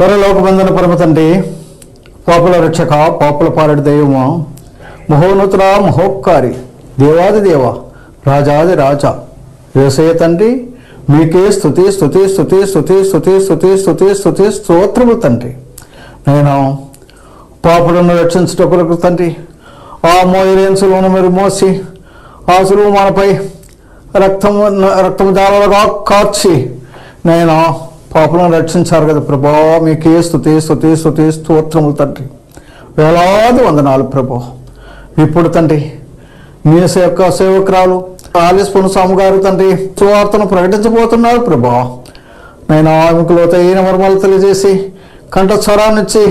పరలోకబంధన పరమ తండ్రి, పాపుల రక్షక, పాపుల పాలడి దైవమా, మహోన్నతుల మహోపకారి, దేవాది దేవ, రాజాది రాజా, యేసయ్య తండ్రి, మీకే స్తుతి స్తుతి స్తుతి స్తుతి స్తుతి స్తుతి స్తుతి స్తుతి స్తోత్రము తండ్రి. నేను పాపులను రక్షించటకు తండ్రి, ఆ మోయలేని సులువును మీరు మోసి, ఆ సులువు మనపై రక్తము జాలలుగా కార్చి నేను పాపులను రక్షించారు కదా ప్రభా. మీకే స్తుతి స్తుతి స్తుతి స్తోత్రములు తండ్రి. వేలాది వందనాలు ప్రభా. ఇప్పుడు తండ్రి మీ యొక్క సేవకురాలు ఆలిస్పును స్వామి గారు తండ్రి సువార్తను ప్రకటించబోతున్నారు ప్రభా. నేను ఆమెకు లోతైన మర్మాలు తెలియజేసి కంఠస్వరాన్నిచ్చి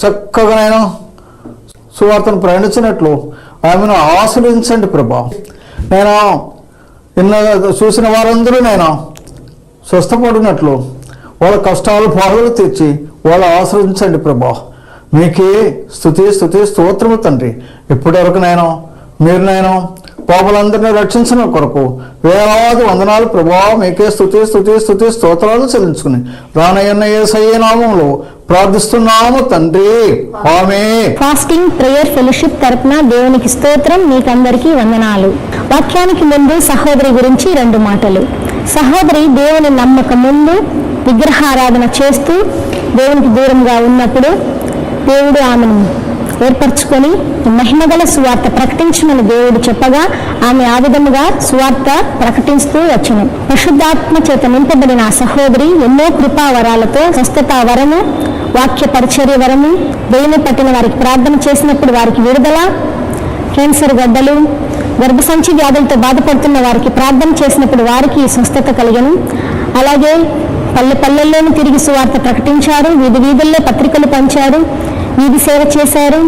చక్కగా నేను సువార్తను ప్రకటించినట్లు ఆమెను ఆశ్రయించండి ప్రభా. నేను చూసిన వారందరూ నేను స్వస్థపడినట్లు వాళ్ళ కష్టాలు బాధలు తీర్చి వాళ్ళు ఆశ్రయించండి ప్రభా. మీకే స్తుతి స్తుతి స్తోత్రము తండ్రి. ఇప్పటి వరకు మీరు పాపులందరినీ రక్షించిన కొరకు వేలాది వందనాలు ప్రభా. మీకే స్తుతి స్తుతి స్తుతి స్తోత్రాలు చెల్లించుకుని రానయ్యన్న యేసయ్య నామములో ప్రార్థిస్తున్నాము తండ్రి, ఆమేన్. ఫాస్టింగ్ ప్రేయర్ ఫెలోషిప్ తరపున దేవునికి స్తోత్రం. మీకందరికీ వందనాలు. వాక్యానికి ముందు సహోదరి గురించి 2 మాటలు. సహోదరి దేవుని నమ్మక ముందు విగ్రహారాధన చేస్తూ దేవునికి దూరంగా ఉన్నప్పుడు దేవుడు ఆమెను ఏర్పరచుకొని మహిమగల సువార్త ప్రకటించమని దేవుడు చెప్పగా ఆమె ఆ విధముగా సువార్త ప్రకటిస్తూ వచ్చును. పరిశుద్ధాత్మ చేత నింపబడిన ఆ సహోదరి ఎన్నో కృపా వరాలతో స్వస్థత వరము, వాక్య పరిచర్య వరము, దేవుని పట్టిన వారికి ప్రార్థన చేసినప్పుడు వారికి విడుదల, క్యాన్సర్ గడ్డలు, గర్భసంచి వ్యాధులతో బాధపడుతున్న వారికి ప్రార్థన చేసినప్పుడు వారికి స్వస్థత కలిగను. అలాగే పల్లెల్లోనూ తిరిగి సువార్త ప్రకటించారు, వీధి వీధుల్లో పత్రికలు పంచారు, వీధి సేవ చేశారు,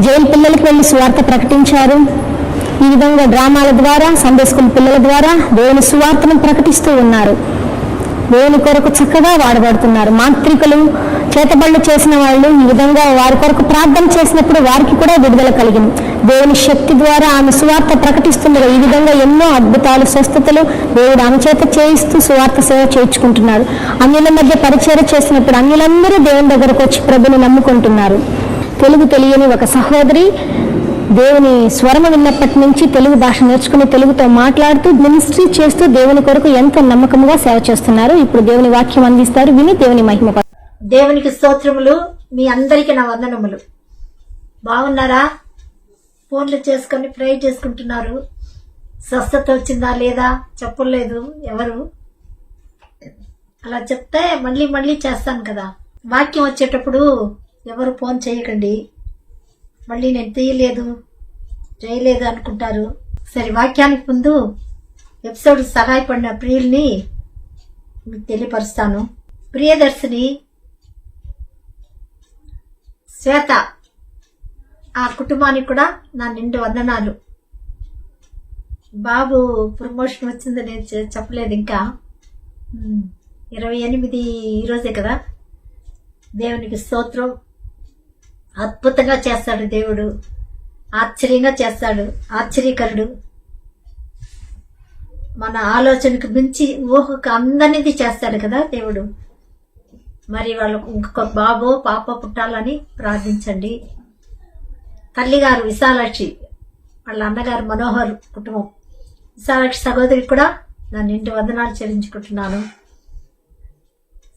జైలు పిల్లలకు వెళ్ళి సువార్త ప్రకటించారు. ఈ విధంగా డ్రామాల ద్వారా, సండే స్కూల్ పిల్లల ద్వారా దేవుని సువార్తను ప్రకటిస్తూ ఉన్నారు. దేవుని కొరకు చక్కగా వాడబడుతున్నారు. మాంత్రికులు, చేతబళ్ళు చేసిన వాళ్ళు ఈ విధంగా వారి కొరకు ప్రార్థన చేసినప్పుడు వారికి కూడా విడుదల కలిగింది. దేవుని శక్తి ద్వారా ఆమె సువార్త ప్రకటిస్తుండగా ఈ విధంగా ఎన్నో అద్భుతాలు, స్వస్థతలు దేవుడు ఆమె చేత చేయిస్తూ సువార్త సేవ చేయించుకుంటున్నారు. అన్యుల మధ్య పరిచర్య చేసినప్పుడు అన్యులందరూ దేవుని దగ్గరకు వచ్చి ప్రభుని నమ్ముకుంటున్నారు. తెలుగు తెలియని ఒక సహోదరి దేవుని స్వరము విన్నప్పటి నుంచి తెలుగు భాష నేర్చుకుని తెలుగుతో మాట్లాడుతూ మినిస్ట్రీ చేస్తూ దేవుని కొరకు ఎంతో నమ్మకంగా సేవ చేస్తున్నారు. ఇప్పుడు దేవుని వాక్యం అందిస్తారు, విని దేవుని మహిమ. దేవునికి స్తోత్రములు. మీ అందరికీ నా వందనములు. బాగున్నారా? ఫోన్లు చేసుకొని ప్రే చేసుకుంటున్నారు. స్వస్థత వచ్చిందా లేదా చెప్పలేదు ఎవరు. అలా చెప్తే మళ్ళీ చేస్తాను కదా. వాక్యం వచ్చేటప్పుడు ఎవరు ఫోన్ చేయకండి. మళ్ళీ నేను చేయలేదు అనుకుంటారు. సరే, వాక్యానికి ముందు ఎపిసోడ్ సహాయపడిన ప్రియుల్ని మీకు తెలియపరుస్తాను. ప్రియదర్శిని, శ్వేత, ఆ కుటుంబానికి కూడా నా నిండు వందనాలు. బాబు ప్రమోషన్ వచ్చింది, నేను చెప్పలేదు ఇంకా. 28 ఈరోజే కదా. దేవునికి స్తోత్రం. అద్భుతంగా చేస్తాడు దేవుడు, ఆశ్చర్యంగా చేస్తాడు, ఆశ్చర్యకరుడు. మన ఆలోచనకు మించి ఊహకు అందరిది చేస్తాడు కదా దేవుడు. మరి వాళ్ళకు ఇంకొక బాబు పాప పుట్టాలని ప్రార్థించండి. తల్లిగారు విశాలాక్షి, వాళ్ళ అన్నగారు మనోహర్ కుటుంబం, విశాలాక్షి సహోదరికి కూడా నా నిండు వందనాలు చెల్లించుకుంటున్నాను.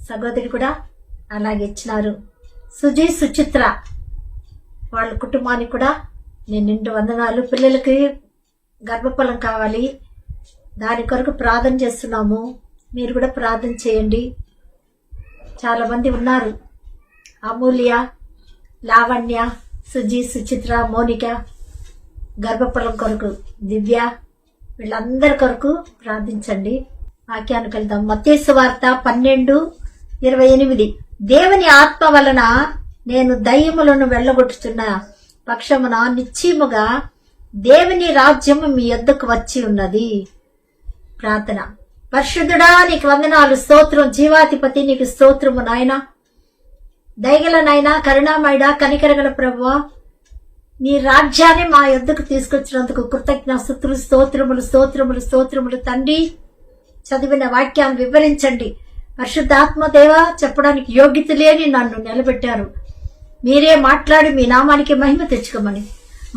సహోదరి కూడా అలాగే ఇచ్చినారు. సుచిత్ర వాళ్ళ కుటుంబానికి కూడా నేను నిండు వందనాలు. పిల్లలకి గర్భఫలం కావాలి, దాని కొరకు ప్రార్థన చేస్తున్నాము. మీరు కూడా ప్రార్థన చేయండి. చాలా మంది ఉన్నారు. అమూల్య, లావణ్య, సుచిత్ర, మోనిక గర్భఫలం కొరకు, దివ్య, వీళ్ళందరి కొరకు ప్రార్థించండి. వాక్యానికి వెళ్దాం. మత్తయి సువార్త 12:28. దేవుని ఆత్మ వలన నేను దయ్యములను వెళ్ళగొట్టుతున్న పక్షమున నిశ్చయముగా దేవుని రాజ్యము మీ యొద్దకు వచ్చి ఉన్నది. ప్రార్థన. పరిశుద్ధుడా, నీకు వందనాలు, స్తోత్రం. జీవాధిపతి, నీకు స్తోత్రము నాయన. దయగల నాయన, కరుణామయుడా, కనికరగల ప్రభువా, నీ రాజ్యాన్ని మా యొద్దకు తీసుకొచ్చినందుకు కృతజ్ఞతాస్తుతులు, స్తోత్రములు స్తోత్రములు స్తోత్రములు తండ్రి. చదివిన వాక్యాన్ని వివరించండి. పరిశుద్ధాత్మ దేవ చెప్పడానికి యోగ్యత లేని నన్ను నిలబెట్టారు. మీరే మాట్లాడి మీ నామానికి మహిమ తెచ్చుకోమని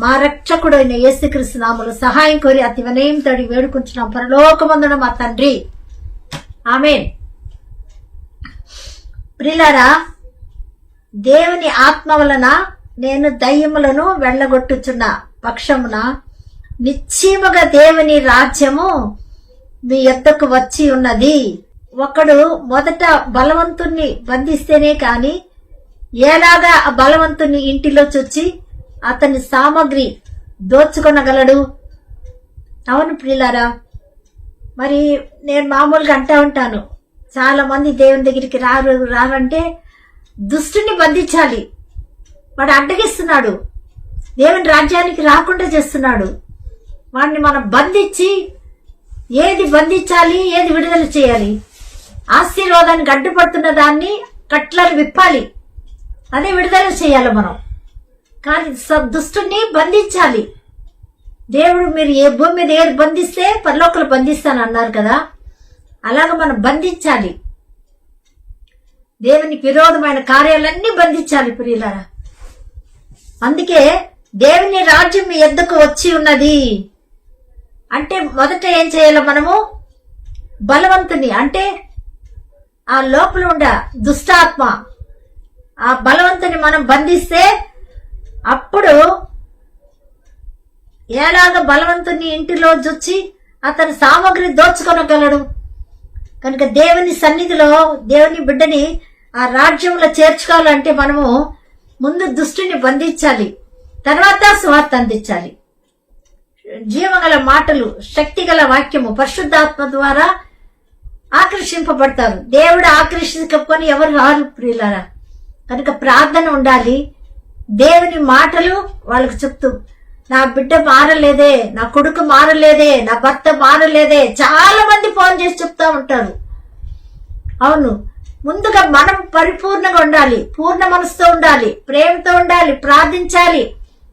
మా రక్షకుడైన యేసుక్రీస్తు నామములో సహాయం కోరి అతి వినయం తడి వేడుకుంటున్నాం పరలోకమందున మా తండ్రి, ఆమేన్. ప్రియులారా, దేవుని ఆత్మ వలన నేను దయ్యములను వెళ్ళగొట్టుచున్న పక్షమున నిశ్చయముగా దేవుని రాజ్యము మీ యొద్దకు వచ్చి ఉన్నది. ఒకడు మొదట బలవంతుణ్ణి బంధిస్తేనే కాని ఎలాగా ఆ బలవంతుని ఇంటిలో చొచ్చి అతని సామగ్రి దోచుకొనగలడు? అవును ప్రియులారా, మరి నేను మామూలుగా అంటా ఉంటాను, చాలా మంది దేవుని దగ్గరికి రారంటే దుష్టుని బంధించాలి. వాడు అడ్డగిస్తున్నాడు, దేవుని రాజ్యానికి రాకుండా చేస్తున్నాడు. వాడిని మనం బంధించి ఏది బంధించాలి, ఏది విడుదల చేయాలి, ఆశీర్వాదానికి అడ్డుపడుతున్న దాన్ని కట్లను విప్పాలి, అదే విడుదల చేయాలి మనం. కానీ దుష్టుని బంధించాలి. దేవుడు మీరు ఏ భూమి మీద ఏది బంధిస్తే పరలోకలు బంధిస్తాను అన్నారు కదా, అలాగ మనం బంధించాలి. దేవునికి విరోధమైన కార్యాలన్నీ బంధించాలి ప్రియులారా. అందుకే దేవుని రాజ్యం మీ యొద్దకు వచ్చి ఉన్నది అంటే మొదట ఏం చేయాలి మనము? బలవంతుని అంటే ఆ లోపల ఉండ దుష్టాత్మ, ఆ బలవంతుని మనం బంధిస్తే అప్పుడు ఎలాగ బలవంతుని ఇంటిలో జొచ్చి అతని సామగ్రి దోచుకొనగలడు. కనుక దేవుని సన్నిధిలో దేవుని బిడ్డని ఆ రాజ్యంలో చేర్చుకోవాలంటే మనము ముందు దుష్టుని బంధించాలి, తర్వాత సువార్త అందించాలి. జీవగల మాటలు, శక్తిగల వాక్యము పరిశుద్ధాత్మ ద్వారా ఆకర్షింపబడతారు. దేవుడు ఆకర్షించుకొని ఎవరు రారు ప్రియులారా. కనుక ప్రార్థన ఉండాలి. దేవుని మాటలు వాళ్ళకు చెప్తూ, నా బిడ్డ మారలేదే, నా కొడుకు మారలేదే, నా భర్త మారలేదే, చాలా మంది ఫోన్ చేసి చెప్తా ఉంటారు. అవును, ముందుగా మనం పరిపూర్ణంగా ఉండాలి, పూర్ణ మనసుతో ఉండాలి, ప్రేమతో ఉండాలి, ప్రార్థించాలి.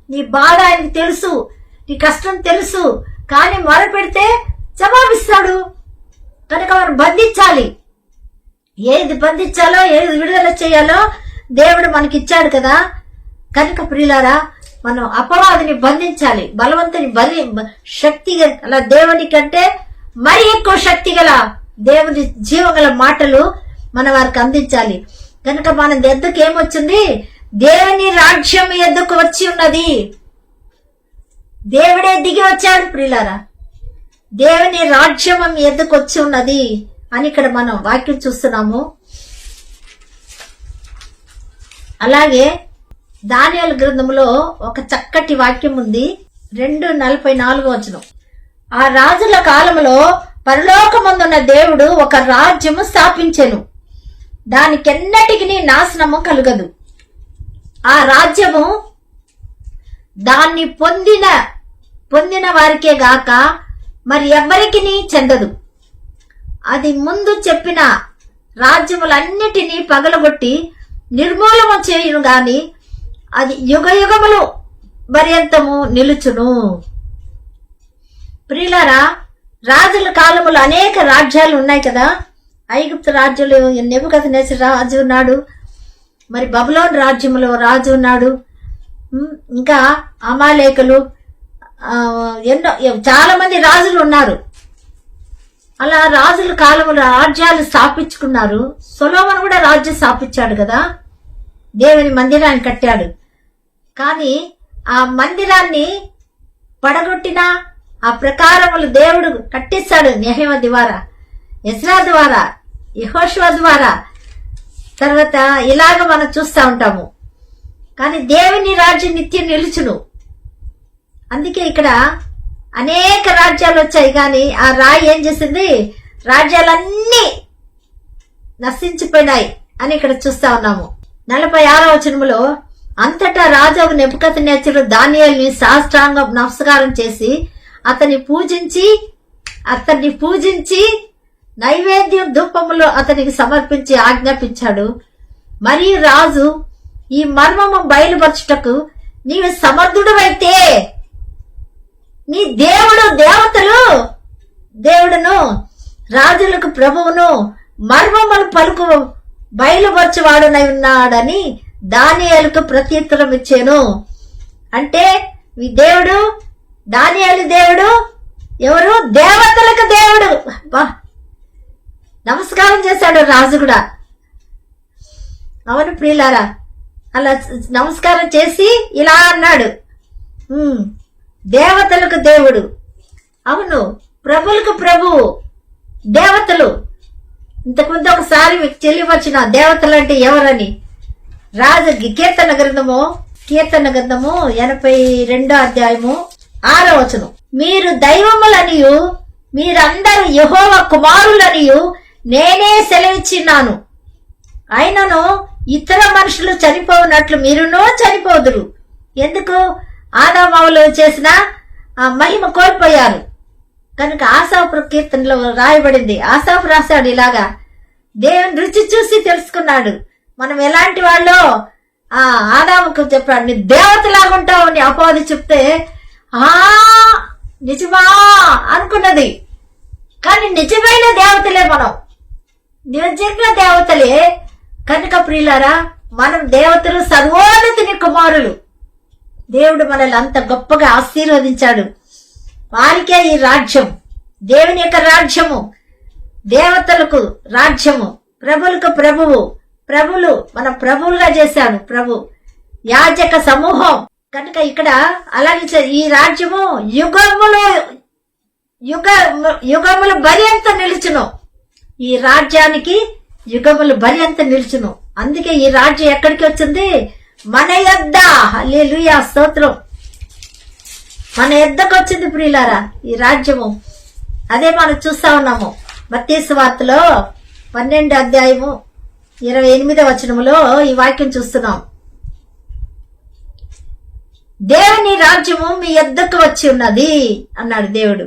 నీ బాధ ఆయనకు తెలుసు, నీ కష్టం తెలుసు, కానీ మొరపెడితే జవాబిస్తాడు. కనుక మనం బంధించాలి. ఏది బంధించాలో, ఏది విడుదల చేయాలో దేవుడు మనకిచ్చాడు కదా. కనుక ప్రియులారా, మనం అపవాదిని బంధించాలి. బలవంతుని శక్తి గల దేవుని కంటే మరి ఎక్కువ శక్తి గల దేవుని జీవగల మాటలు మన వారికి అందించాలి. కనుక మన ఎద్దుకు ఏమొచ్చింది? దేవుని రాజ్యం ఎద్దుకు వచ్చి ఉన్నది. దేవుడే దిగి వచ్చాడు ప్రియులారా. దేవుని రాజ్యం ఎద్దుకు వచ్చి ఉన్నది అని ఇక్కడ మనం వాక్యం చూస్తున్నాము. అలాగే దానియేలు గ్రంథంలో ఒక చక్కటి వాక్యం ఉంది, 2:44 ఆ రాజుల కాలంలో పరలోకమందున్న దేవుడు ఒక రాజ్యము స్థాపించెను, దానికెన్నటికి నాశనము కలుగదు. ఆ రాజ్యము దాన్ని పొందిన వారికే గాక మరి ఎవ్వరికి చెందదు. అది ముందు చెప్పిన రాజ్యములన్నిటినీ పగలగొట్టి నిర్మూలన చేయును గాని అది యుగ యుగములు పర్యంతము నిలుచును. ప్రియులారా, రాజుల కాలములో అనేక రాజ్యాలు ఉన్నాయి కదా. ఐగుప్తు రాజ్యంలో నెబుకద్నెజరు రాజు ఉన్నాడు, మరి బబులోను రాజ్యంలో రాజు ఉన్నాడు, ఇంకా అమాలేకులు, ఎన్నో చాలా మంది రాజులు ఉన్నారు. అలా రాజుల కాలంలో రాజ్యాలు స్థాపించుకున్నారు. సొలొమోను కూడా రాజ్యం స్థాపించాడు కదా, దేవుని మందిరాన్ని కట్టాడు. కానీ ఆ మందిరాన్ని పడగొట్టిన ఆ ప్రకారములు దేవుడు కట్టిస్తాడు. నెహెమీయా ద్వారా, ఎజ్రా ద్వారా, యెహోషువ ద్వారా, తర్వాత ఇలాగ మనం చూస్తూ ఉంటాము. కానీ దేవుని రాజ్యం నిత్యం నిలుచును. అందుకే ఇక్కడ అనేక రాజ్యాలు వచ్చాయి, కానీ ఆ రాయి ఏం చేసింది? రాజ్యాలన్నీ నశించిపోయినాయి అని ఇక్కడ చూస్తా ఉన్నాము. 46వ వచనములో అంతటా రాజు నెబుకద్నెజరు దానియేలుని సాష్టాంగ నమస్కారం చేసి అతన్ని పూజించి నైవేద్యం ధూపములో అతనికి సమర్పించి ఆజ్ఞాపించాడు. మరియు రాజు ఈ మర్మము బయలుపరచుటకు నీవు సమర్థుడవైతే నీ దేవుడును రాజులకు ప్రభువును మర్మములు పలుకు బయలుపరచువాడునై ఉన్నాడని దానియేలుకు ప్రత్యుత్తరం ఇచ్చాను. అంటే ఈ దేవుడు, దానియేలు దేవుడు ఎవరు? దేవతలకు దేవుడు. నమస్కారం చేశాడు రాజు కూడా. అవును ప్రియులారా, అలా నమస్కారం చేసి ఇలా అన్నాడు, దేవతలకు దేవుడు. అవును, ప్రభులకు ప్రభువు, దేవతలు. ఇంతకుముందు ఒకసారి మీకు తెలియవచ్చిన దేవతలు అంటే ఎవరని. రాజు కీర్తన గ్రంథము 82వ అధ్యాయము 6వ వచనం. మీరు దైవములనియు మీరందరూ యెహోవా కుమారులనియు నేనే సెలవిచ్చిన్నాను. అయినను ఇతర మనుషులు చనిపోవునట్లు మీరునూ చనిపోదురు. ఎందుకు? ఆదామవులు చేసిన మహిమ కోల్పోయారు కనుక. ఆసాపు కీర్తనలో రాయబడింది. ఆసాపు రాశాడు ఇలాగా, దేవుని రుచి చూసి తెలుసుకున్నాడు మనం ఎలాంటి వాళ్ళో. ఆదాముకు చెప్పాడు, నీ దేవతలాగా ఉంటావు అని అపవాది చెప్తే నిజమా అనుకున్నది. కానీ నిజమైన దేవతలే మనం, నిజంగా దేవతలే కనుక. ప్రియులారా, మనం దేవతలు, సర్వోన్నతుని కుమారులు. దేవుడు మనల్ని అంత గొప్పగా ఆశీర్వదించాడు. వారికే ఈ రాజ్యం, దేవుని యొక్క రాజ్యము, దేవతలకు రాజ్యము, ప్రభులకు ప్రభువు, ప్రభులు మన ప్రభువులుగా చేశాడు ప్రభు, యాజక సమూహం కనుక. ఇక్కడ అలాగే ఈ రాజ్యము యుగములు పర్యంత నిలుచును. ఈ రాజ్యానికి యుగములు పర్యంత నిలుచును. అందుకే ఈ రాజ్యం ఎక్కడికి వచ్చింది? మన యొద్ద. హల్లెలూయా, స్తోత్రం. మన యొద్దకు వచ్చింది ప్రియులారా ఈ రాజ్యము. అదే మనం చూస్తా ఉన్నాము మత్తయి సువార్తలో 12వ అధ్యాయము 28వ వచనములో ఈ వాక్యం చూస్తున్నాం. దేవుని రాజ్యము మీ యొద్దకు వచ్చి ఉన్నది అన్నాడు దేవుడు.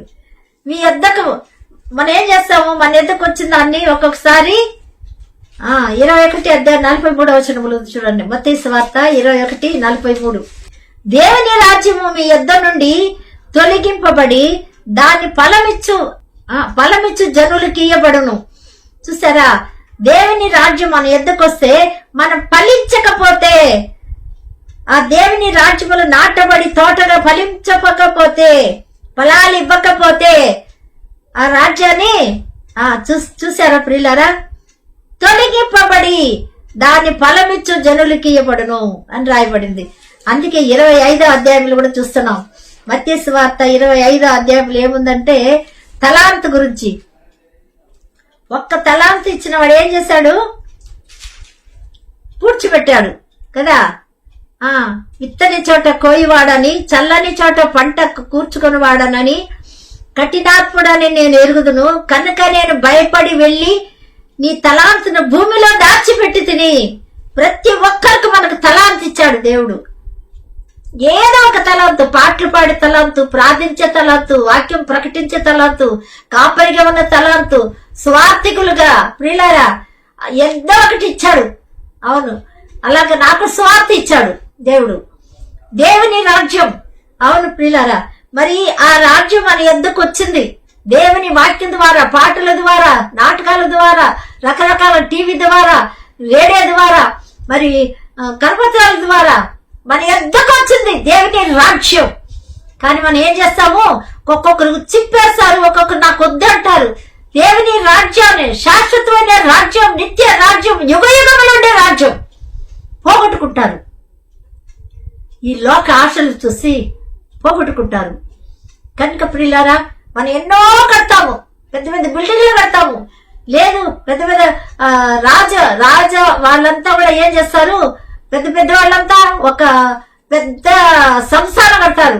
మీ యొద్దకు మనం ఏం చేస్తాము? మన యొద్దకు వచ్చిన దాన్ని ఒక్కొక్కసారి 21 అధ్యాయం 43వ వచనములు చూడండి. మత్తయి సువార్త 21:43. దేవుని రాజ్యము మీ యొద్ద నుండి తొలగింపబడి దాన్ని ఫలమిచ్చు జనులకి ఇయ్యబడును. చూసారా, దేవుని రాజ్యం మన యొద్దకు వస్తే మనం ఫలించకపోతే, ఆ దేవుని రాజ్యములు నాటబడి తోటగా ఫలించకపోతే, ఫలాలు ఇవ్వకపోతే ఆ రాజ్యాన్ని చూసారా ప్రియులారా, తొలగింపబడి దాన్ని ఫలమిచ్చు జనులకి ఇయ్యబడును అని రాయబడింది. అందుకే 25వ అధ్యాయంలో కూడా చూస్తున్నాం. మత్తయి సువార్త 25వ అధ్యాయంలో ఏముందంటే తలాంతు గురించి. ఒక్క తలాంతు ఇచ్చిన వాడు ఏం చేశాడు? పూడ్చిపెట్టాడు కదా. విత్తని చోట కోయివాడని, చల్లని చోట పంట కూర్చుకొని వాడనని, కఠినాత్ముడని నేను ఎరుగుదును కనుక నేను భయపడి వెళ్లి నీ తలాంతును భూమిలో దాచిపెట్టి తిని. ప్రతి ఒక్కరికి మనకు తలాంతు ఇచ్చాడు దేవుడు. ఏదో ఒక తలాంతు, పాటలు పాడే తలాంతు, ప్రార్థించే తలాంతు, వాక్యం ప్రకటించే తలాంతు, కాపరిగా ఉన్న తలాంతు, స్వార్థికులుగా ప్రియులారా ఏదో ఒకటి ఇచ్చాడు. అవును, అలాగే నాకు స్వార్థ ఇచ్చాడు దేవుడు. దేవుని రాజ్యం. అవును ప్రియులారా, మరి ఆ రాజ్యం మన యొద్దకు వచ్చింది దేవుని వాక్యం ద్వారా, పాటల ద్వారా, నాటకాల ద్వారా, రకరకాల టీవీ ద్వారా, రేడియో ద్వారా, మరి కరపత్రాల ద్వారా మన యొద్దకు వచ్చింది దేవుని రాజ్యం. కానీ మనం ఏం చేస్తాము? ఒక్కొక్కరు చిప్పేస్తారు, ఒక్కొక్కరు నాకు వద్దంటారు. దేవుని రాజ్యాన్ని, శాశ్వతమైన రాజ్యం, నిత్య రాజ్యం, యుగ యుగములు ఉండే రాజ్యం పోగొట్టుకుంటారు. ఈ లోక ఆశలు చూసి పోగొట్టుకుంటారు. కనుక ప్రియులారా, మనం ఎన్నో కడతాము, పెద్ద పెద్ద బిల్డింగ్లు కడతాము. లేదు, పెద్ద పెద్ద రాజ వాళ్ళంతా కూడా ఏం చేస్తారు? పెద్ద పెద్ద వాళ్ళంతా ఒక పెద్ద సంస్థానం కడతారు.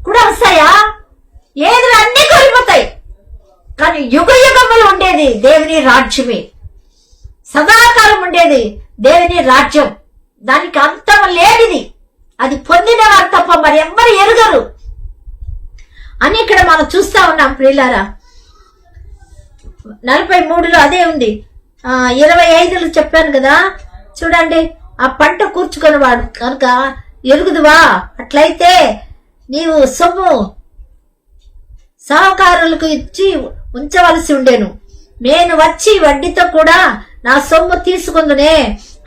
కూడా వస్తాయా? ఏది అన్ని కోల్పోతాయి. కానీ యుగ యుగములు ఉండేది దేవుని రాజ్యమే, సదాకాలం ఉండేది దేవుని రాజ్యం. దానికి అంతం లేనిది, అది పొందిన వారు తప్ప మరి ఎవ్వరు ఎరుగరు అని ఇక్కడ మనం చూస్తా ఉన్నాం ప్రియులారా. 43లో అదే ఉంది. 25లో చెప్పాను కదా, చూడండి. ఆ పంట కూర్చుకొని వాడు కనుక ఎరుగుదువా? అట్లయితే నీవు సొమ్ము సహకారులకు ఇచ్చి ఉంచవలసి ఉండేను. నేను వచ్చి వడ్డీతో కూడా నా సొమ్ము తీసుకుందునే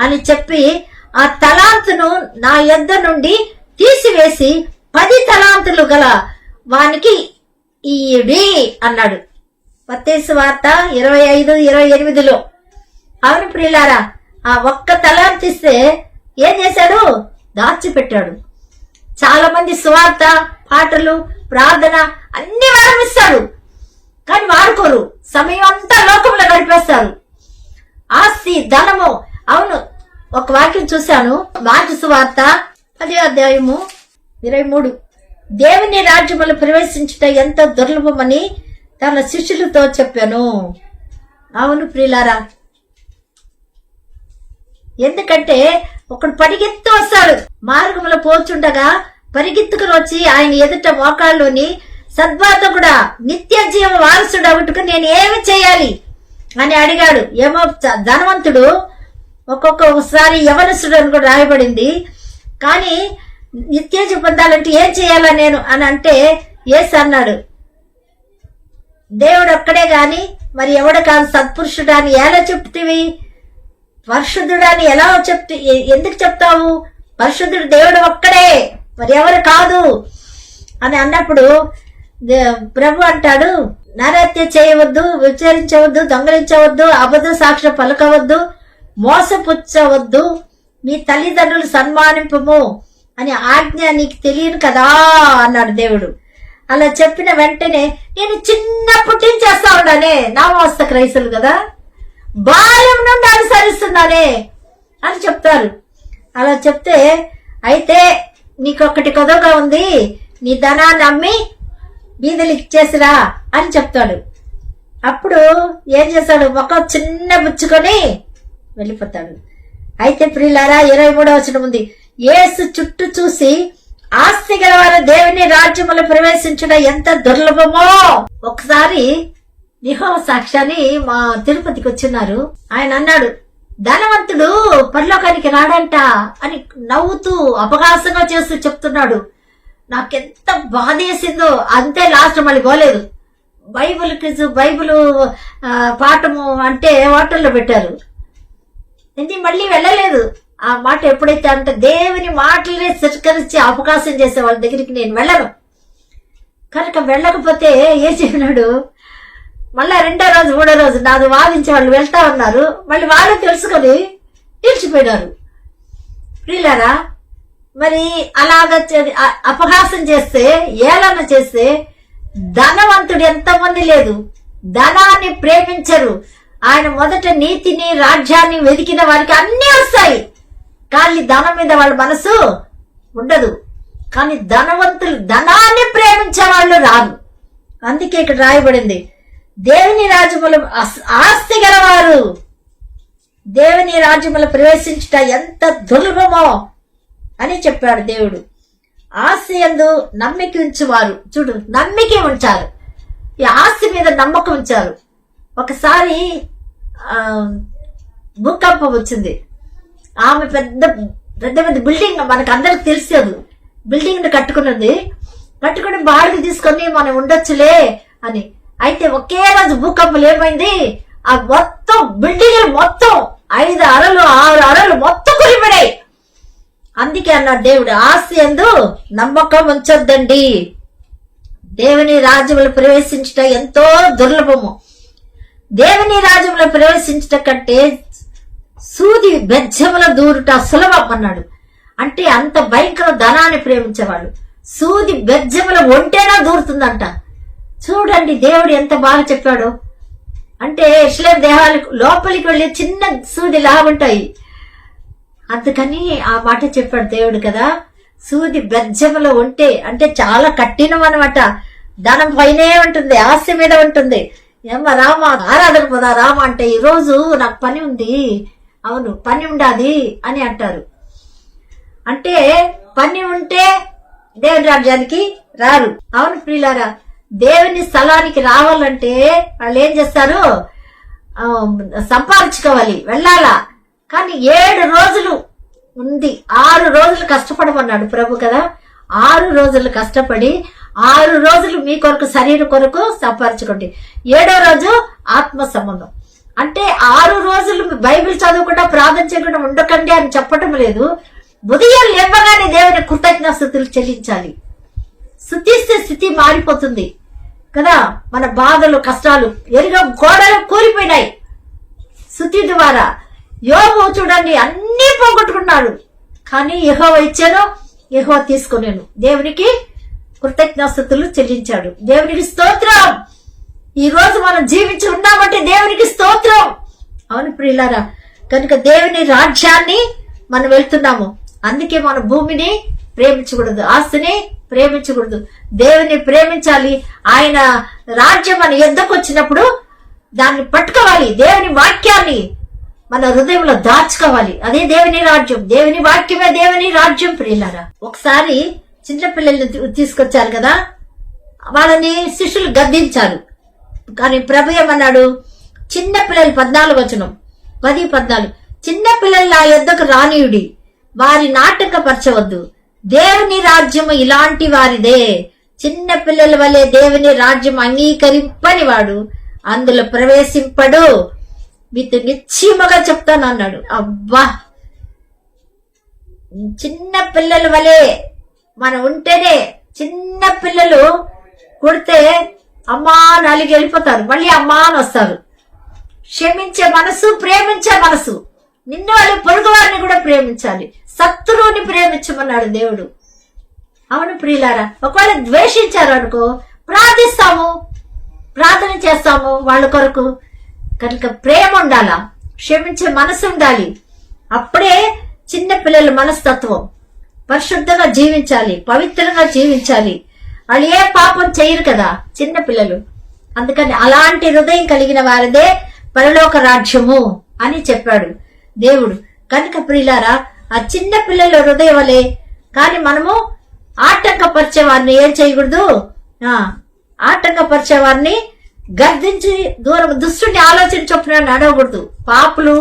అని చెప్పి ఆ తలాంతును నా యొద్ద నుండి తీసివేసి 10 తలాంతులు గల వానికి ఈయుడి అన్నాడు. మత్తయి సువార్త 25:28. అవును ప్రియులారా, ఆ ఒక్క తలాంతు ఇస్తే ఏం చేశాడు? దాచిపెట్టాడు. చాలా మంది సువార్త, పాటలు, ప్రార్థన అన్ని వారమిస్తారు, కానీ వాడుకోరు. సమయం అంతా లోకంలో గడిపేస్తారు. ఆస్తి, ధనము. అవును, ఒక వాక్యం చూశాను, మార్కు సువార్త 10:23. దేవుని రాజ్యములు ప్రవేశించుట ఎంత దుర్లభమని తన శిష్యులతో చెప్పాను. అవును ప్రియులారా, ఎందుకంటే ఒకడు పరిగెత్తు వస్తాడు, మార్గంలో పోచుండగా పరిగెత్తుకుని వచ్చి ఆయన ఎదుట మోకాళ్ళలోని సద్వార్తకుడా, నిత్య జీవ వారసుడు అగుటకు నేను ఏమి చేయాలి అని అడిగాడు. ఏమో ధనవంతుడు ఒక్కొక్కసారి యవనస్తుడు అని కూడా రాయబడింది. కానీ నిత్య జీవం పొందాలంటే ఏం చేయాలా నేను అని అంటే యేసు అన్నాడు, దేవుడు ఒక్కడే గాని మరి ఎవడ కాదు సత్పురుషుడు అని ఎలా చెప్తివి? పరిశుద్ధుడు అని ఎలా ఎందుకు చెప్తావు? పరిశుద్ధుడు దేవుడు ఒక్కడే, మరి ఎవరు కాదు అని అన్నప్పుడు ప్రభు అంటాడు, నరహత్య చేయవద్దు, విచారించవద్దు, దొంగలించవద్దు, అబద్ధ సాక్ష్యం పలకవద్దు, మోసపుచ్చవద్దు, నీ తల్లిదండ్రులు సన్మానింపము అని ఆజ్ఞ నీకు తెలియను కదా అన్నాడు దేవుడు. అలా చెప్పిన వెంటనే నేను చిన్నప్పటి నుంచి చేస్తా ఉన్నానే, నామవస్థ క్రైస్తులు కదా, బాల్యం నుండి అనుసరిస్తున్నానే అని చెప్తారు. అలా చెప్తే అయితే నీకొకటి కొదవగా ఉంది, నీ ధనాన్ని అమ్మి బీదలకు ఇచ్చేసిరా అని చెప్తాడు. అప్పుడు ఏం చేస్తాడు? ఒక చిన్న బుచ్చుకొని వెళ్ళిపోతాడు. అయితే ప్రియులారా 23వ వచనం ఉంది, యేసు చుట్టూ చూసి ఆస్తి గలవారు దేవుని రాజ్యములో ప్రవేశించడం ఎంత దుర్లభమో. ఒకసారి యెహోవా సాక్ష్యాన్ని మా తిరుపతికి వచ్చినారు. ఆయన అన్నాడు, ధనవంతుడు పరలోకానికి రాడంట అని నవ్వుతూ అపహాసంగా చేస్తూ చెప్తున్నాడు. నాకెంత బాధేసిందో. అంతే, లాస్ట్ మళ్ళీ పోలేదు. బైబుల్ క్విజ్, బైబుల్ పాఠము అంటే హోటల్లో పెట్టారు. మళ్ళీ వెళ్ళలేదు. ఆ మాట ఎప్పుడైతే అంటే దేవుని మాటలనే స్వీకరించి అవకాశం చేసే వాళ్ళ దగ్గరికి నేను వెళ్ళను. కనుక వెళ్ళకపోతే ఏం చెప్పినాడు? మళ్ళా 2వ రోజు 3వ రోజు నాది వాదించే వాళ్ళు వెళ్తా ఉన్నారు. మళ్ళీ వాళ్ళు తెలుసుకొని నిలిచిపోయినారు. ప్రియులారా, మరి అలాగ అపహాసం చేస్తే, ఏలన చేస్తే ధనవంతుడు ఎంతమంది లేదు, ధనాన్ని ప్రేమించరు. ఆయన మొదట నీతిని, రాజ్యాన్ని వెతికిన వారికి అన్నీ వస్తాయి, కానీ ధనం మీద వాళ్ళ మనసు ఉండదు. కానీ ధనవంతులు, ధనాన్ని ప్రేమించే వాళ్ళు రారు. అందుకే ఇక్కడ రాయబడింది, దేవుని రాజ్యములు ఆస్తి గలవారు దేవుని రాజ్యములు ప్రవేశించుట ఎంత దుర్లభమో అని చెప్పాడు దేవుడు. ఆస్తి యందు నమ్మిక ఉంచువారు, చూడు, నమ్మిక ఉంచారు, ఈ ఆస్తి మీద నమ్మకం ఉంచారు. ఒకసారి భూకంపం వచ్చింది. ఆమె పెద్ద పెద్ద బిల్డింగ్, మనకు అందరికి తెలిసేది, బిల్డింగ్ కట్టుకుని బాడికి తీసుకొని మనం ఉండొచ్చులే అని. అయితే ఒకే రోజు భూకంపం ఏమైంది? ఆ మొత్తం బిల్డింగ్ మొత్తం 5 అరలు 6 అరలు మొత్తం కూలిపడాయి. అందుకే అన్నాడు దేవుడు, ఆస్తి యందు నమ్మకం ఉంచొద్దండి, దేవుని రాజ్యములు ప్రవేశించుట ఎంతో దుర్లభము. దేవుని రాజ్యములో ప్రవేశించుట కంటే సూది బెజ్జముల దూరుట సులభం అన్నాడు. అంటే అంత భయంకర ధనాన్ని ప్రేమించేవాళ్ళు సూది బెజ్జముల ఒంటేనా దూరుతుందంట. చూడండి దేవుడు ఎంత బాగా చెప్పాడు. అంటే ఇస్లాం దేహాలకు లోపలికి వెళ్ళి చిన్న సూది లాగుంటాయి, అందుకని ఆ మాట చెప్పాడు దేవుడు కదా. సూది బెజ్జములో ఉంటే అంటే చాలా కఠినం అనమాట. ధనం పైనే ఉంటుంది, ఆస్తి మీద ఉంటుంది. ఏమో రామ ఆరాధన పోదా రామ అంటే, ఈ రోజు నాకు పని ఉంది, అవును పని ఉండాది అని అంటారు. అంటే పని ఉంటే దేవుని రాజ్యానికి రారు. అవును ప్రియులారా, దేవుని స్థలానికి రావాలంటే వాళ్ళు ఏం చేస్తారు? సంపాదించుకోవాలి, వెళ్ళాలా. కానీ 7 రోజులు ఉంది, 6 రోజులు కష్టపడమన్నాడు ప్రభు కదా. 6 రోజులు కష్టపడి 6 రోజులు మీ కొరకు శరీరం కొరకు సంపాదించుకోండి. 7వ రోజు ఆత్మ సంబంధం. అంటే 6 రోజులు బైబిల్ చదవకుండా ప్రార్థన చేయకుండా ఉండకండి అని చెప్పటం లేదు. ఉదయం లేవగానే దేవుని కృతజ్ఞతాస్తుతులు చెల్లించాలి. స్తుతిస్తే స్థితి మారిపోతుంది కదా. మన బాధలు కష్టాలు గోడలు కూలిపోయినాయి స్తుతి ద్వారా. యోబు చూడండి అన్నీ పోగొట్టుకున్నాడు, కానీ యెహోవా ఇచ్చాను, యెహోవా తీసుకున్నాను. దేవునికి కృతజ్ఞతాస్తుతులు చెల్లించాడు. దేవునికి స్తోత్రం. ఈ రోజు మనం జీవించి ఉన్నామంటే దేవునికి స్తోత్రం. అవును ప్రియులారా, కనుక దేవుని రాజ్యాన్ని మనం వెళ్తున్నాము. అందుకే మన భూమిని ప్రేమించకూడదు, ఆస్తిని ప్రేమించకూడదు, దేవుని ప్రేమించాలి. ఆయన రాజ్యం మన యుద్ధకు వచ్చినప్పుడు దాన్ని పట్టుకోవాలి. దేవుని వాక్యాన్ని మన హృదయంలో దాచుకోవాలి. అదే దేవుని రాజ్యం. దేవుని వాక్యమే దేవుని రాజ్యం. ప్రియులారా, ఒకసారి చిన్న పిల్లల్ని తీసుకొచ్చారు కదా, వాళ్ళని శిష్యులు గద్దించారు. కానీ ప్రభు ఏమన్నాడు? చిన్న పిల్లలు 10-14 చిన్న పిల్లలు నా యొద్దకు రానియుడి, వారి నాటకపరచవద్దు. దేవుని రాజ్యము ఇలాంటి వారిదే. చిన్న పిల్లల వలె దేవుని రాజ్యం అంగీకరింపని వాడు అందులో ప్రవేశింపడు. మీతో నిశ్చయముగా చెప్తాను అన్నాడు. అబ్బా, చిన్న పిల్లల వలె మనం ఉంటేనే, చిన్న పిల్లలు కొడితే అమ్మా నలిగి వెళ్ళిపోతారు, మళ్ళీ అమ్మా అని వస్తారు. క్షమించే మనసు, ప్రేమించే మనసు. నిన్ను వాళ్ళు పొరుగు వారిని కూడా ప్రేమించాలి. శత్రువుని ప్రేమించమన్నాడు దేవుడు. అవును ప్రియులారా, ఒకవేళ ద్వేషించారు అనుకో, ప్రార్థిస్తాము, ప్రార్థన చేస్తాము వాళ్ళ కొరకు. కనుక ప్రేమ ఉండాలా, క్షమించే మనసు ఉండాలి. అప్పుడే చిన్న పిల్లల మనస్తత్వం. పరిశుద్ధంగా జీవించాలి, పవిత్రంగా జీవించాలి. వాళ్ళు ఏ పాపం చేయరు కదా చిన్న పిల్లలు. అందుకని అలాంటి హృదయం కలిగిన వారిదే పరలోక రాజ్యము అని చెప్పాడు దేవుడు. కనుక ప్రియులారా, ఆ చిన్న పిల్లల హృదయం వలె. కానీ మనము ఆటంకపరిచే వారిని ఏం చేయకూడదు, ఆటంకపరిచే వారిని గర్దించి దూరం, దుష్టుని ఆలోచన చొప్పున నడవకూడదు. పాపులు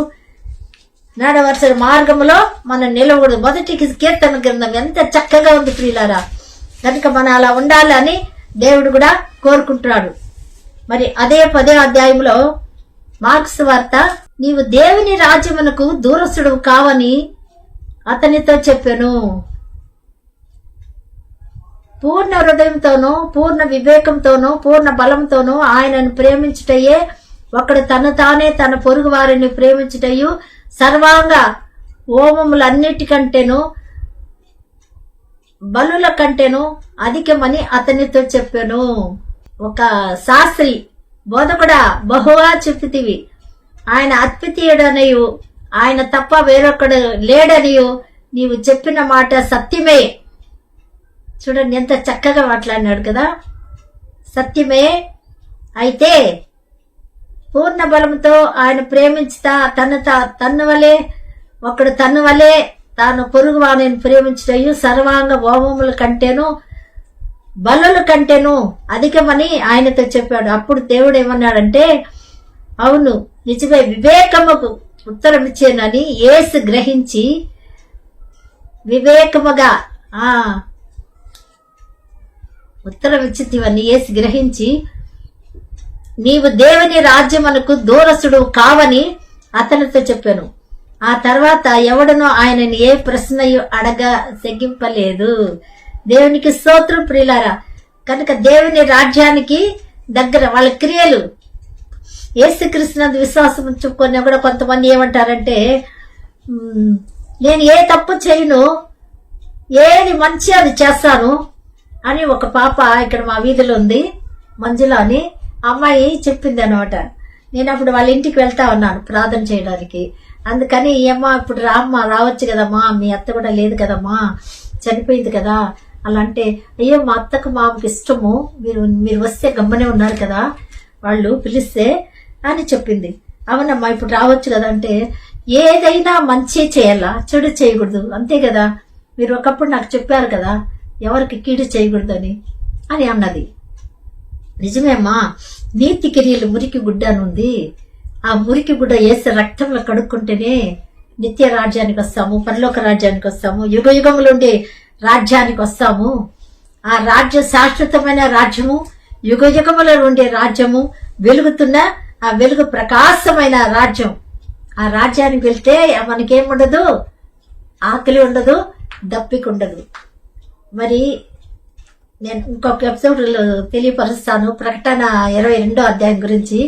నడవలసిన మార్గంలో మనం నిలవకూడదు. మొదటి కీర్తన గ్రంథం ఎంత చక్కగా ఉంది ప్రియులారా. కనుక మనం అలా ఉండాలని దేవుడు కూడా కోరుకుంటున్నాడు. మరి అదే 10వ అధ్యాయంలో మార్క్స్ వార్త, నీవు దేవుని రాజ్యమునకు దూరస్తుడు కావని అతనితో చెప్పాను. పూర్ణ హృదయంతోనూ, పూర్ణ వివేకంతోనూ, పూర్ణ బలంతోనూ ఆయనను ప్రేమించుటయే ఒకడు తను తానే తన పొరుగు వారిని ప్రేమించుటయు సర్వాంగ హోమములన్నిటికంటేను బలుల కంటేను అధికమని అతనితో చెప్పాను. ఒక శాస్త్రి, బోధకుడా, బహుగా చెప్పితివి, ఆయన అద్వితీయుడనియు ఆయన తప్ప వేరొకడు లేడనియు నీవు చెప్పిన మాట సత్యమే. చూడండి ఎంత చక్కగా మాట్లాడినాడు కదా. సత్యమే. అయితే పూర్ణ బలంతో ఆయన ప్రేమించుతా తన్ను వలె ఒకడు తన్ను వలె తాను పొరుగు వారిని ప్రేమించటయు సర్వాంగ హోమముల కంటేను బలుల కంటేను అధికమని ఆయనతో చెప్పాడు. అప్పుడు దేవుడు ఏమన్నాడంటే, అవును నిజమే, వివేకముకు ఉత్తరం ఇచ్చానని యేసు గ్రహించి, వివేకముగా ఉత్తరం ఇచ్చితివని యేసు గ్రహించి, నీవు దేవుని రాజ్యమునకు దూరస్తుడు కావని అతనితో చెప్పాను. ఆ తర్వాత ఎవడనో ఆయనని ఏ ప్రశ్నయు అడగ తెగింపలేదు. దేవునికి స్తోత్రం ప్రియులారా. కనుక దేవుని రాజ్యానికి దగ్గర వాళ్ళ క్రియలు, యేసుక్రీస్తునందు విశ్వాసం ఉంచుకొని కూడా కొంతమంది ఏమంటారంటే, నేను ఏ తప్పు చేయను, ఏది మంచి అది చేస్తాను అని ఒక పాప ఇక్కడ మా వీధిలో ఉంది, మంజుల అని అమ్మాయి చెప్పింది అనమాట. నేను అప్పుడు వాళ్ళ ఇంటికి వెళ్తా ఉన్నాను ప్రార్థన చేయడానికి. అందుకని ఈ అమ్మ ఇప్పుడు రావచ్చు కదమ్మా, మీ అత్త కూడా లేదు కదమ్మా, చనిపోయింది కదా. అలా అంటే, అయ్యో మా అత్తకు మాకు ఇష్టము, మీరు వస్తే గమ్మనే ఉన్నారు కదా వాళ్ళు పిలిస్తే అని చెప్పింది. అవునమ్మా ఇప్పుడు రావచ్చు కదా అంటే, ఏదైనా మంచి చేయాలా, చెడు చేయకూడదు, అంతే కదా. మీరు ఒకప్పుడు నాకు చెప్పారు కదా ఎవరికి కీడు చేయకూడదు అని అన్నది. నిజమేమ్మా, నీతి కిరియలు మురికి గుడ్డ అనుంది. ఆ మురికి గుడ్డ వేసే రక్తంలో కడుక్కుంటేనే నిత్య రాజ్యానికి వస్తాము, పరలోక రాజ్యానికి వస్తాము, యుగ యుగములుండే రాజ్యానికి వస్తాము ఆ రాజ్యం శాశ్వతమైన రాజ్యము, యుగ యుగములో ఉండే రాజ్యము, వెలుగుతున్న ఆ వెలుగు ప్రకాశమైన రాజ్యం. ఆ రాజ్యానికి వెళ్తే మనకేముండదు, ఆకలి ఉండదు, దప్పిక ఉండదు. మరి నేను ఇంకొక ఎపిసోడ్లో తెలియపరుస్తాను, ప్రకటన 22వ అధ్యాయం గురించి.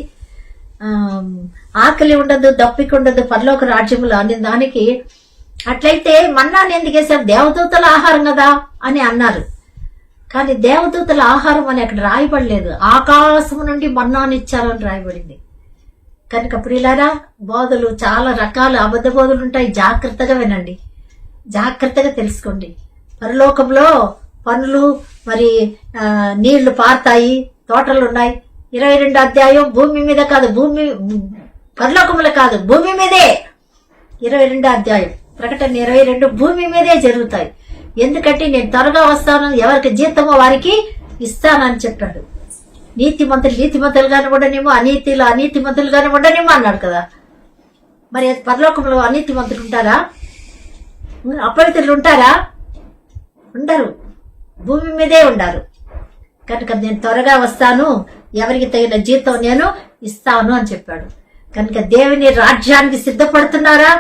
ఆకలి ఉండదు, దప్పిక ఉండదు పరలోక రాజ్యములో అనే దానికి. అట్లయితే మన్నాన్ని ఎందుకు వేసారు? దేవదూతల ఆహారం కదా అని అన్నారు. కానీ దేవదూతల ఆహారం అని అక్కడ రాయబడలేదు, ఆకాశం నుండి మన్నాన్ని ఇచ్చారని రాయబడింది. కనుక ప్రియులారా, బోధలు చాలా రకాల అబద్ధ బోధలు ఉంటాయి. జాగ్రత్తగా వినండి, జాగ్రత్తగా తెలుసుకోండి. పరలోకంలో పనులు, మరి నీళ్లు పారుతాయి, తోటలు ఉన్నాయి. 22వ అధ్యాయం భూమి మీద కాదు, పరలోకములో కాదు, భూమి మీదే. 22వ అధ్యాయం ప్రకటన 22 భూమి మీదే జరుగుతాయి. ఎందుకంటే నేను త్వరగా వస్తాను, ఎవరికి జీతమో వారికి ఇస్తానని చెప్పాడు. నీతిమంతులుగానే ఉండనేమో, అనీతిమంతులుగానే ఉండనేమో అన్నాడు కదా. మరి పరలోకంలో అనీతిమంతులు ఉంటారా? అపవిత్రులు ఉంటారా? ఉండరు, భూమి మీదే ఉండారు. కనుక నేను త్వరగా వస్తాను, ఎవరికి తగిన జీతం నేను ఇస్తాను అని చెప్పాడు. కనుక దేవుని రాజ్యానికి సిద్ధపడుతున్నారా?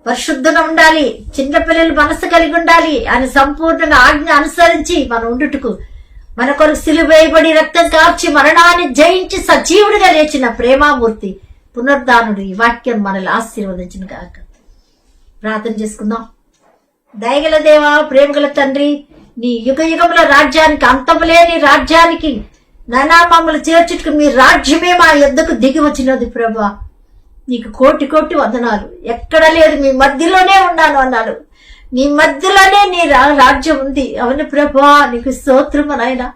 పరిశుద్ధంగా ఉండాలి, చిన్నపిల్లలు మనసు కలిగి ఉండాలి అని సంపూర్ణంగా ఆజ్ఞ అనుసరించి మనం ఉండుటకు, మన కొరకు సిలువ వేయబడి రక్తం కార్చి మరణాన్ని జయించి సజీవుడిగా లేచిన ప్రేమామూర్తి పునరుద్ధానుడు ఈ వాక్యం మనల్ని ఆశీర్వదించిన కాక. ప్రార్థన చేసుకుందాం. దయగల దేవా, ప్రేమగల తండ్రి, నీ యుగ యుగముల రాజ్యానికి, అంతములేని రాజ్యానికి నానా మమ్మల్ని చేర్చుటకు మీ రాజ్యమే మా యొద్దకు దిగి వచ్చినది ప్రభా. నీకు కోటి కోటి వందనాలు. ఎక్కడ లేదు, మీ మధ్యలోనే ఉన్నాను అన్నాడు. నీ మధ్యలోనే నీ రాజ్యం ఉంది. అవును ప్రభా, నీకు స్తోత్రము నాయనా.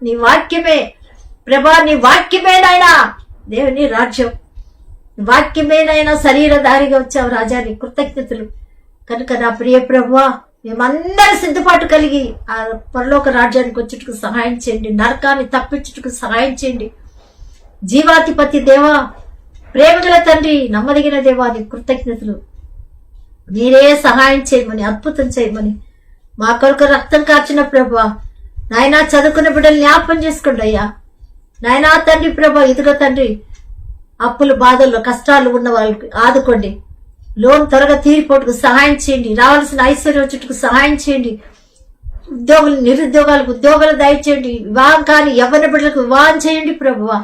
నీ వాక్యమే ప్రభా, నీ వాక్యమే నాయనా దేవుని రాజ్యం. వాక్యమేనైనా శరీరధారిగా వచ్చావు రాజా, నీ కృతజ్ఞతలు. కనుక నా ప్రియ ప్రభువా, మేమందరి సిద్ధపాటు కలిగి ఆ పరలోక రాజ్యానికి వచ్చుటకు సహాయం చేయండి, నరకాన్ని తప్పించుటకు సహాయం చేయండి. జీవాధిపతి దేవా, ప్రేమగల తండ్రి, నమ్మదగిన దేవా, నీ కృతజ్ఞతలు. మీరే సహాయం చేయమని, అద్భుతం చేయమని, మా కొరకు రక్తం కార్చిన ప్రభువా నాయనా, చదువుకున్న బిడ్డలు జ్ఞాపం చేసుకోండి అయ్యా. నాయనా తండ్రి ప్రభా, ఇదిగో తండ్రి, అప్పులు, బాధల్లో, కష్టాలు ఉన్న వాళ్ళకి ఆదుకోండి. లోన్ త్వరగా తీరిపోటుకు సహాయం చేయండి. రావాల్సిన ఐశ్వర్యం వచ్చుటకు సహాయం చేయండి. ఉద్యోగులు, నిరుద్యోగాలకు ఉద్యోగాలు దయచేయండి. వివాహం కాని యవ్వన బిడ్డలకు వివాహం చేయండి ప్రభువా.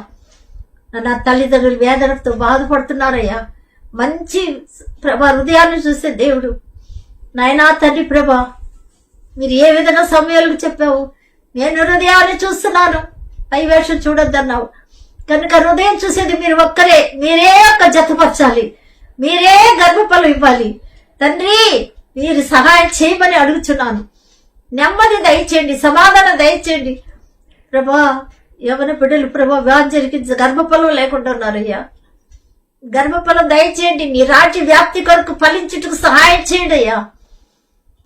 నా తల్లిదండ్రులు వేదనతో బాధపడుతున్నారయ్యా. మంచి ప్రభా హృదయాన్ని చూసే దేవుడు నాయనా తండ్రి ప్రభా, మీరు ఏ విధంగా సమయాలకు చెప్పావు, నేను హృదయాన్ని చూస్తున్నాను, పై వేషం చూడొద్దన్నావు. కనుక హృదయం చూసేది మీరు ఒక్కరే, మీరే ఒక్క జతపరచాలి, మీరే గర్భఫలం ఇవ్వాలి తండ్రి. మీరు సహాయం చేయమని అడుగుచున్నాను. నెమ్మది దయచేయండి, సమాధానం దయచేయండి ప్రభా. యవన బిడ్డలు ప్రభా వ్యాధికి గర్భఫలం లేకుండా ఉన్నారయ్యా. గర్భఫలం దయచేయండి. నీ రాజ్య వ్యాప్తి కొరకు ఫలించుటకు సహాయం చేయండి అయ్యా.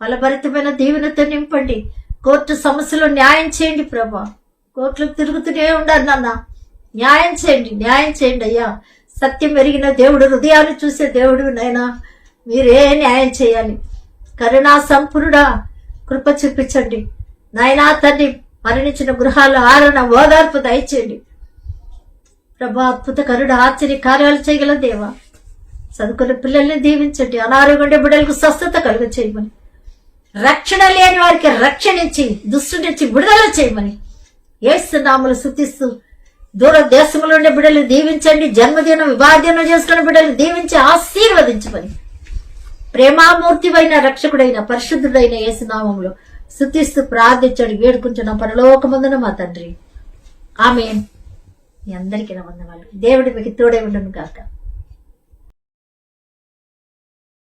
ఫలభరితమైన దీవెనతో నింపండి. కోర్టు సమస్యలు న్యాయం చేయండి ప్రభా. కోర్టులకు తిరుగుతూనే ఉండాలి నాన్న, న్యాయం చేయండి, న్యాయం చేయండి అయ్యా. సత్యం ఎరిగిన దేవుడు, హృదయాన్ని చూసే దేవుడు నైనా, మీరే న్యాయం చేయాలి. కరుణా సంపూర్ణుడా, కృప చూపించండి నాయనా తండ్రి. మరణించిన గృహాల ఆరణ ఓదార్పు దయచేయండి ప్రభా. అద్భుత కరుణ ఆశ్చర్య కార్యాలు చేయగల దేవా. చదువుకున్న పిల్లల్ని దీవించండి. అనారోగ్య బిడ్డలకు స్వస్థత కలుగ చేయమని, రక్షణ లేని వారికి రక్షణించి, దుష్టు నుంచి విడుదల చేయమని యేసు నామములో స్తుతిస్తూ, దూర దేశంలో ఉండే బిడ్డలు దీవించండి. జన్మదినం, వివాహదినం చేసుకున్న బిడ్డలు దీవించి ఆశీర్వదించమని ప్రేమామూర్తివైన రక్షకుడైన పరిశుద్ధుడైన యేసు నామములో స్తుతిస్తూ ప్రార్థించండి వేడుకుంటున్నాం పరలోకమందున మా తండ్రి. ఆమేన్. మీ అందరికీ వందనాలు. దేవుడి మీకు తోడై ఉండును గాక.